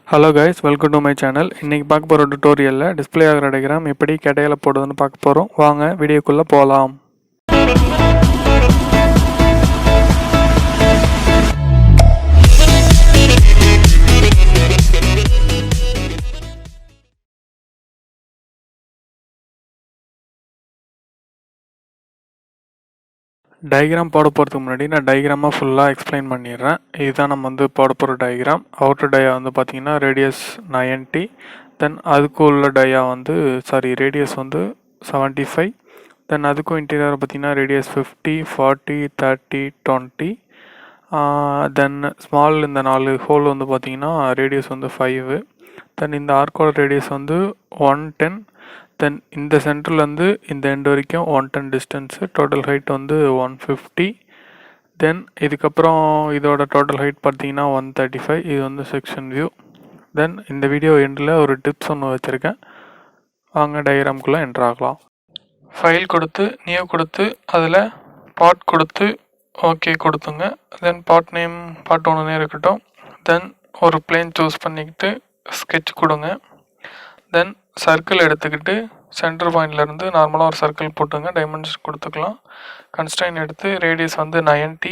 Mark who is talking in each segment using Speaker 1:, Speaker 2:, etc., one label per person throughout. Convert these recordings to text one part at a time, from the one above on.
Speaker 1: Hello guys, welcome to my channel. இன்னைக்கு பார்க்க போற tutorialல டிஸ்ப்ளே ஆகிற டயகிராம் எப்படி கேட்டையில போடுறதுன்னு பார்க்க போறோம். வாங்க வீடியோக்குள்ள போலாம். டயகிராம் போட போகிறதுக்கு முன்னாடி நான் டயகிராமை ஃபுல்லாக எக்ஸ்பிளைன் பண்ணிடுறேன். இதுதான் நம்ம போட போகிற டயகிராம். அவுட்டர் டயா பார்த்தீங்கன்னா ரேடியஸ் 90, தென் அதுக்கு உள்ள டயா ரேடியஸ் 75, தென் அதுக்கும் இன்டீரியர் பார்த்தீங்கன்னா ரேடியஸ் 50, 40, 30, 20, தென் ஸ்மால் இந்த 4 ஹோல் பார்த்தீங்கன்னா ரேடியஸ் 5, தென் இந்த ஆர்க்கோட ரேடியஸ் 110, தென் இந்த சென்டர்லேருந்து இந்த எண்ட் வரைக்கும் 110 டிஸ்டன்ஸு, டோட்டல் ஹைட் 150, தென் இதுக்கப்புறம் இதோட டோட்டல் ஹைட் பார்த்தீங்கன்னா 135. இது செக்ஷன் வியூ. தென் இந்த வீடியோ எண்டில் ஒரு டிப்ஸ் ஒன்று வச்சுருக்கேன். வாங்க டயக்ராம்குள்ளே என்ட்ரு ஆகலாம். ஃபைல் கொடுத்து நியூ கொடுத்து அதில் பார்ட் கொடுத்து ஓகே கொடுத்துங்க. தென் பார்ட் நேம் பார்ட் 1 இருக்கட்டும். தென் ஒரு பிளேன் சூஸ் பண்ணிக்கிட்டு ஸ்கெட்ச் கொடுங்க. தென் சர்க்கிள் எடுத்துக்கிட்டு சென்டர் பாயிண்ட்லேருந்து நார்மலாக ஒரு சர்க்கிள் போட்டுங்க. டைமென்ஷன் கொடுத்துக்கலாம். கன்ஸ்ட்ரைன் எடுத்து ரேடியஸ் 90,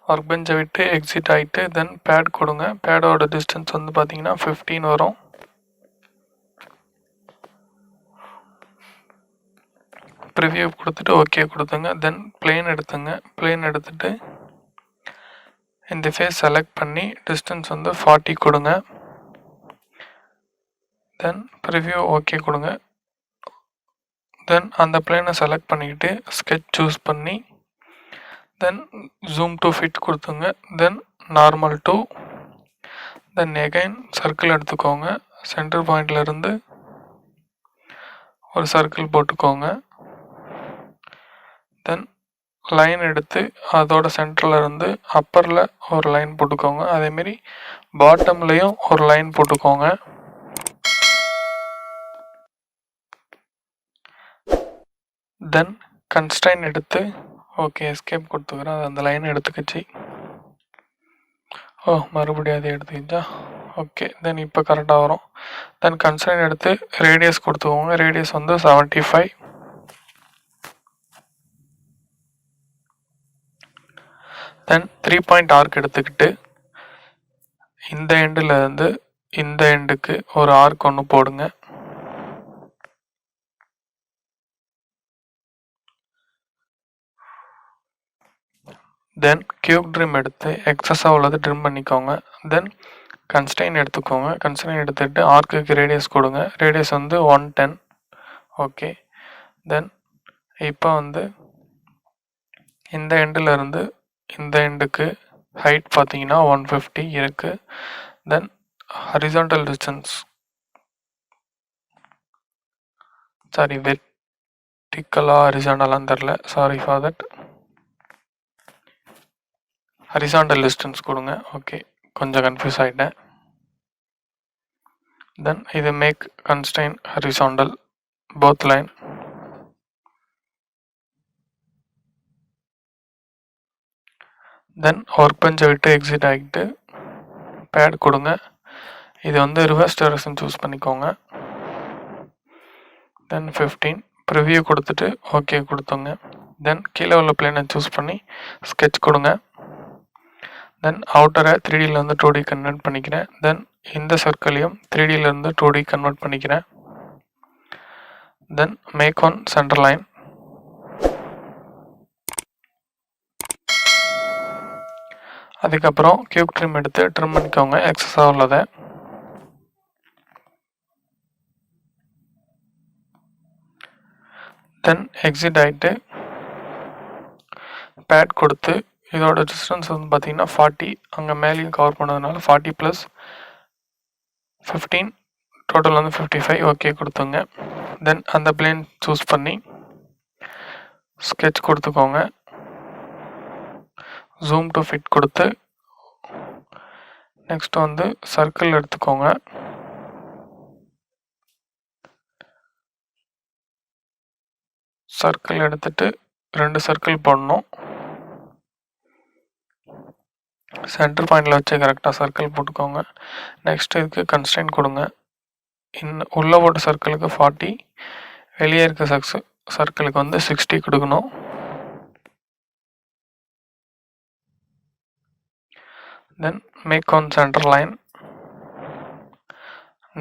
Speaker 1: ஒர்க் பெஞ்சை விட்டு எக்ஸிட் ஆகிட்டு தென் பேட் கொடுங்க. பேடோட டிஸ்டன்ஸ் பார்த்தீங்கன்னா 15 வரும். ப்ரிவியூ கொடுத்துட்டு ஓகே கொடுத்துங்க. தென் பிளேன் எடுத்துங்க. பிளேன் எடுத்துகிட்டு இந்த ஃபேஸ் செலக்ட் பண்ணி டிஸ்டன்ஸ் 40 கொடுங்க. தென் ப்ரிவியூ ஓகே கொடுங்க. தென் அந்த பிளேனை செலக்ட் பண்ணிக்கிட்டு ஸ்கெட்ச் சூஸ் பண்ணி தென் ஜூம் டு ஃபிட் கொடுத்துங்க. தென் normal to, then again circle எடுத்துக்கோங்க. சென்டர் பாயிண்ட்லேருந்து ஒரு சர்க்கிள் போட்டுக்கோங்க. தென் லைன் எடுத்து அதோட சென்டரில் இருந்து அப்பரில் ஒரு லைன் போட்டுக்கோங்க. அதேமாரி பாட்டம்லேயும் ஒரு லைன் போட்டுக்கோங்க. தென் கன்ஸ்ட்ரைன் எடுத்து ஓகே எஸ்கேப் கொடுத்துக்கிறேன். அது அந்த லைனை எடுத்துக்கிச்சு. மறுபடியும் அதை எடுத்துக்கிச்சா ஓகே. தென் இப்போ கரெக்டாக வரும். தென் கன்ஸ்ட்ரைன் எடுத்து ரேடியஸ் கொடுத்துக்கோங்க. ரேடியஸ் 75. தென் 3 பாயிண்ட் ஆர்க் எடுத்துக்கிட்டு இந்த எண்டில் இருந்து இந்த எண்டுக்கு ஒரு ஆர்க் ஒன்று போடுங்க. தென் கியூப் ட்ரிம் எடுத்து எக்ஸஸாக உள்ளது ட்ரிம் பண்ணிக்கோங்க. தென் கன்ஸ்ட்ரைன் எடுத்துக்கோங்க. கன்ஸ்ட்ரைன் எடுத்துகிட்டு ஆர்க்குக்கு ரேடியஸ் கொடுங்க. ரேடியஸ் 110. ஓகே. தென் இப்போ இந்த எண்டில் இருந்து இந்த எண்டுக்கு ஹைட் பார்த்தீங்கன்னா 150 இருக்குது. தென் ஹரிசாண்டல் டிஸ்டன்ஸ் வெர்டிக்கலாக ஹரிசாண்டலான்னு தெரில, sorry for that. Horizontal distance கொடுங்க. ஓகே, கொஞ்சம் கன்ஃபியூஸ் ஆகிட்டேன். தென் இது make constrain horizontal both line. Then work பெஞ்சை விட்டு எக்ஸிட் ஆகிட்டு பேட் கொடுங்க. இது ரிவர்ஸ் டைரக்ஷன் சூஸ் பண்ணிக்கோங்க. தென் 15 ப்ரிவியூ கொடுத்துட்டு ஓகே கொடுத்துங்க. தென் கீழே உள்ள பிளேனை சூஸ் பண்ணி ஸ்கெட்ச் கொடுங்க. தென் அவுட்டரை 3Dயில் 2D கன்வெர்ட் பண்ணிக்கிறேன். தென் இந்த சர்க்கிளையும் 3Dயில் 2D கன்வெர்ட் பண்ணிக்கிறேன். Then make one centre line. அதுக்கப்புறம் கியூப் ட்ரிம் எடுத்து ட்ரிம் பண்ணிக்கோங்க எக்ஸஸாக உள்ளதை. தென் எக்ஸிட் ஆகிட்டு பேட் கொடுத்து இதோட டிஸ்டன்ஸ் பார்த்தீங்கன்னா 40. அங்கே மேலேயும் கவர் பண்ணதுனால 40 + 15 டோட்டல் 55. ஓகே கொடுத்துங்க. தென் அந்த பிளேன் சூஸ் பண்ணி ஸ்கெட்ச் கொடுத்துக்கோங்க. ஜூம் டு ஃபிட் கொடுத்து நெக்ஸ்ட் சர்க்கிள் எடுத்துக்கோங்க. சர்க்கிள் எடுத்துட்டு 2 சர்க்கிள் போடணும். சென்டர் பாயிண்டில் வச்சு கரெக்டாக சர்க்கிள் போட்டுக்கோங்க. நெக்ஸ்ட் இதுக்கு கன்ஸ்ட்ரெயின்ட் கொடுங்க. உள்ளே போட்ட சர்க்கிளுக்கு 40, வெளியே இருக்க சர்க்கிளுக்கு வந்து 60 கொடுக்கணும். Then make one centre line.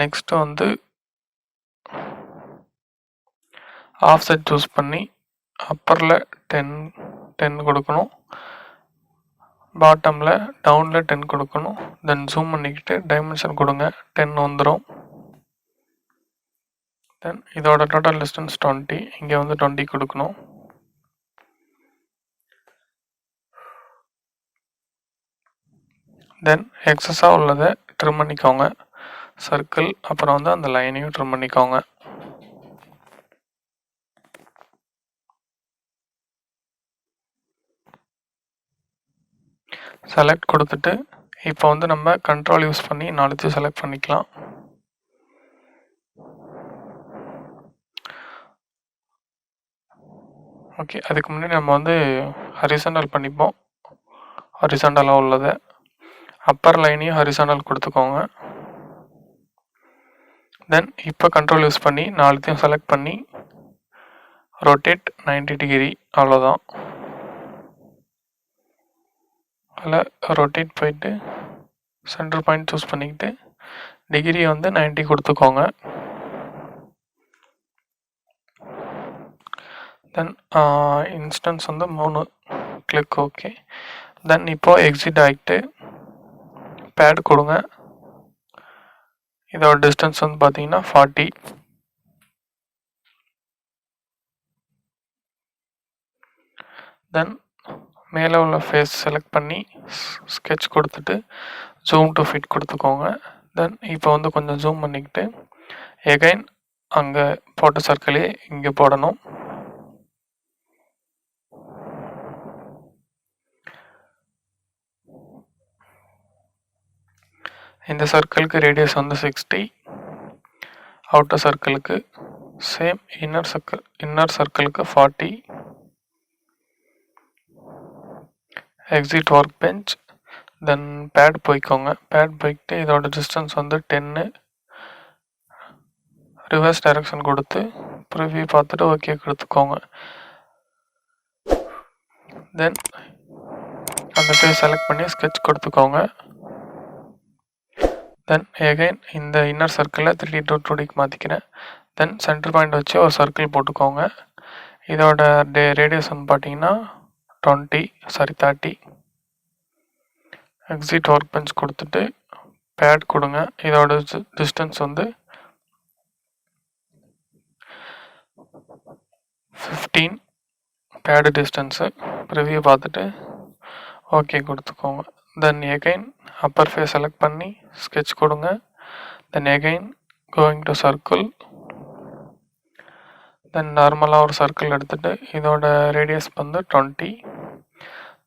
Speaker 1: Next வந்து ஆஃப்செட் சூஸ் பண்ணி அப்பரில் 10 கொடுக்கணும், பாட்டமில் டவுனில் 10 கொடுக்கணும். தென் ஜூம் பண்ணிக்கிட்டு டைமென்ஷன் கொடுங்க, 10 வந்துடும். தென் இதோட டோட்டல் டிஸ்டன்ஸ் 20, இங்கே வந்து 20 கொடுக்கணும். தென் எக்ஸஸாக உள்ளதை ட்ரிம் பண்ணிக்கோங்க, சர்க்கிள் அப்புறம் வந்து அந்த லைனையும் ட்ரிம் பண்ணிக்கோங்க. செலக்ட் கொடுத்துட்டு இப்போ வந்து நம்ம கண்ட்ரோல் யூஸ் பண்ணி 4 செலக்ட் பண்ணிக்கலாம். ஓகே, அதுக்கு முன்னாடி நம்ம வந்து ஹரிசாண்டல் பண்ணிப்போம். ஹரிசாண்டலாக உள்ளதை அப்பர் லைனையும் ஹரிசாண்டல் கொடுத்துக்கோங்க. தென் இப்போ கண்ட்ரோல் யூஸ் பண்ணி 4 செலக்ட் பண்ணி ரொட்டேட் 90 டிகிரி, அவ்வளோதான். அதில் ரொட்டேட் போயிட்டு சென்டர் பாயிண்ட் சூஸ் பண்ணிக்கிட்டு டிகிரி வந்து 90 கொடுத்துக்கோங்க. தென் இன்ஸ்டன்ஸ் வந்து 3 கிளிக். ஓகே, தென் இப்போது எக்ஸிட் ஆகிட்டு பேட் கொடுங்க. இதோட டிஸ்டன்ஸ் வந்து பார்த்தீங்கன்னா 40. தென் மேலே உள்ள ஃபேஸ் செலக்ட் பண்ணி ஸ்கெட்ச் கொடுத்துட்டு ஜூம் டு ஃபிட் கொடுத்துக்கோங்க. தென் இப்போ வந்து கொஞ்சம் ஜூம் பண்ணிக்கிட்டு எகைன் அங்கே போட்ட சர்க்கிளே இங்கே போடணும். இந்த சர்க்கிளுக்கு ரேடியஸ் வந்து 60, அவுட்டர் சர்க்கிளுக்கு சேம், இன்னர் சர்க்கிளுக்கு 40. Exit work bench. Then pad போய்க்கோங்க, பேட் போய்கிட்டு இதோட டிஸ்டன்ஸ் வந்து 10, ரிவர்ஸ் டைரக்ஷன் கொடுத்து ப்ரிவியூ பார்த்துட்டு ஓகே கொடுத்துக்கோங்க. தென் அந்த ஃபேஸ் செலக்ட் பண்ணி ஸ்கெட்ச் கொடுத்துக்கோங்க. தென் எகைன் இந்த இன்னர் சர்க்கிளில் 3D to 2Dக்கு மாற்றிக்கிறேன். தென் சென்டர் பாயிண்ட் வச்சு ஒரு சர்க்கிள் போட்டுக்கோங்க. இதோட ரேடியஸ் வந்து பார்த்தீங்கன்னா 30. எக்ஸிட் ஒர்க் பெஞ்ச் கொடுத்துட்டு பேட் கொடுங்க. இதோட டிஸ்டன்ஸ் வந்து 15 பேடு டிஸ்டன்ஸு. ரிவ்யூ பார்த்துட்டு ஓகே கொடுத்துக்கோங்க. Then again upper face select பண்ணி ஸ்கெட்ச் கொடுங்க. Then again going to circle. Then நார்மலாக ஒரு சர்க்கிள் எடுத்துகிட்டு இதோட ரேடியஸ் வந்து 20.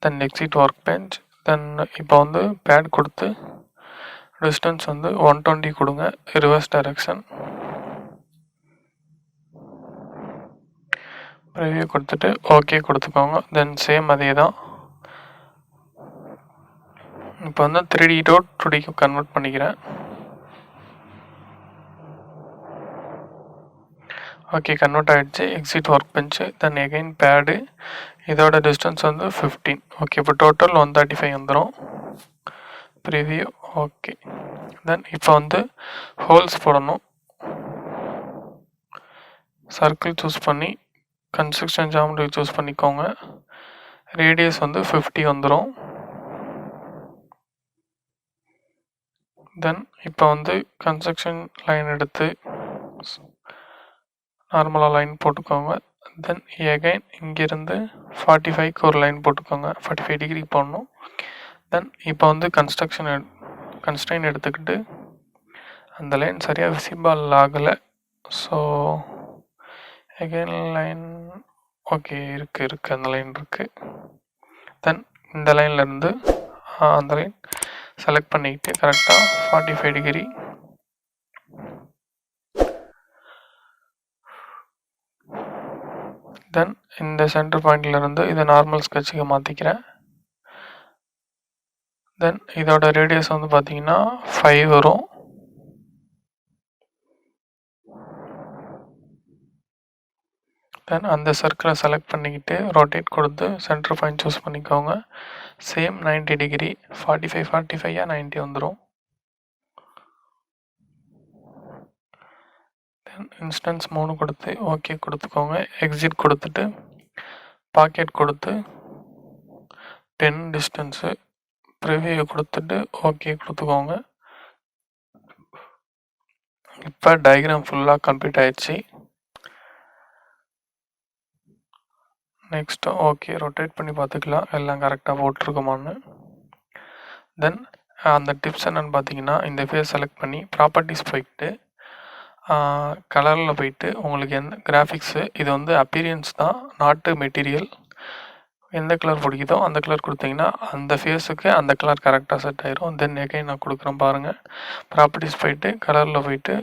Speaker 1: Then exit work bench. Then இப்போ வந்து பேட் கொடுத்து டிஸ்டன்ஸ் வந்து 120 கொடுங்க, ரிவர்ஸ் டைரக்ஷன். ரிவ்யூ கொடுத்துட்டு ஓகே கொடுத்துக்கோங்க. தென் சேம் அதே தான். இப்போ வந்து 3D to 2Dக்கு கன்வெர்ட் பண்ணிக்கிறேன். ஓகே, கன்வெர்ட் ஆகிடுச்சு. Exit work bench. Then again pad. இதோட டிஸ்டன்ஸ் வந்து 15. ஓகே, இப்போ டோட்டல் 135 வந்துடும். Preview okay. தென் இப்போ வந்து ஹோல்ஸ் போடணும். சர்க்கிள் சூஸ் பண்ணி கன்ஸ்ட்ரக்ஷன் ஜாமெட்ரி சூஸ் பண்ணிக்கோங்க. ரேடியஸ் வந்து 50 வந்துடும். தென் இப்போ வந்து கன்ஸ்ட்ரக்ஷன் லைன் எடுத்து நார்மலாக லைன் போட்டுக்கோங்க. தென் எகைன் இங்கேருந்து 45க்கு ஒரு லைன் போட்டுக்கோங்க, 45 டிகிரி போடணும். தென் இப்போ வந்து கன்ஸ்ட்ரெயின் எடுத்துக்கிட்டு அந்த லைன் சரியாக விசிபிள் ஆகலை. ஸோ எகைன் லைன் ஓகே இருக்குது, அந்த லைன் இருக்குது. தென் இந்த லைன்லேருந்து அந்த லைன் செலக்ட் பண்ணிக்கிட்டு கரெக்டாக 45 டிகிரி. தென் இந்த சென்டர் பாயிண்ட்லேருந்து இதை நார்மல் ஸ்கெட்சுக்கு மாற்றிக்கிறேன். தென் இதோட ரேடியஸ் வந்து பார்த்தீங்கன்னா 5 வரும். தென் அந்த சர்க்கிளை செலக்ட் பண்ணிக்கிட்டு ரொட்டேட் கொடுத்து சென்டர் பாயிண்ட் சூஸ் பண்ணிக்கோங்க. சேம் 90 டிகிரி 45 90 வந்துடும். தென் இன்ஸ்டன்ஸ் 3 கொடுத்து ஓகே கொடுத்துக்கோங்க. எக்ஸிட் கொடுத்துட்டு பாக்கெட் கொடுத்து 10 டிஸ்டன்ஸு ப்ரிவியூ கொடுத்துட்டு ஓகே கொடுத்துக்கோங்க. இப்போ டயக்ராம் ஃபுல்லாக கம்ப்ளீட் ஆயிடுச்சு. நெக்ஸ்ட்டு ஓகே ரொட்டேட் பண்ணி பார்த்துக்கலாம் எல்லாம் கரெக்டாக போட்டிருக்குமான்னு. தென் அந்த டிப்ஸ் என்னென்னு பார்த்தீங்கன்னா, இந்த ஃபேஸ் செலக்ட் பண்ணி ப்ராப்பர்ட்டிஸ் போய்ட்டு கலரில் போயிட்டு உங்களுக்கு எந்த கிராஃபிக்ஸு இது வந்து அப்பீரியன்ஸ் தான், நாட்டு மெட்டீரியல். எந்த கலர் பிடிக்குதோ அந்த கலர் கொடுத்தீங்கன்னா அந்த ஃபேஸுக்கு அந்த கலர் கரெக்டாக செட் ஆயிரும். தென் எகைன் நான் கொடுக்குறேன் பாருங்கள். ப்ராப்பர்ட்டிஸ் போயிட்டு கலரில் போயிட்டு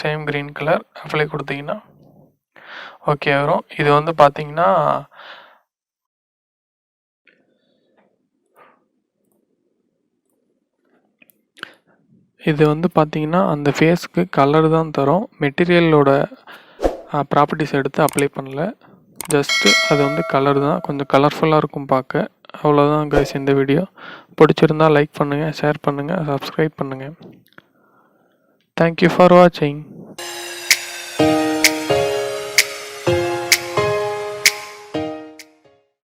Speaker 1: சேம் க்ரீன் கலர் அப்ளை கொடுத்தீங்கன்னா ஓகே வரும். இது வந்து பார்த்தீங்கன்னா அந்த ஃபேஸ்க்கு கலர் தான் தரும். மெட்டீரியலோட ப்ராப்பர்ட்டிஸ் எடுத்து அப்ளை பண்ணல. ஜஸ்ட்டு அது வந்து கலர் தான், கொஞ்சம் கலர்ஃபுல்லாக இருக்கும் பார்க்க. அவ்வளோதான் கைஸ் இந்த வீடியோ. பிடிச்சிருந்தால் லைக் பண்ணுங்கள், ஷேர் பண்ணுங்கள், சப்ஸ்கிரைப் பண்ணுங்கள். தேங்க்யூ ஃபார் வாட்சிங்.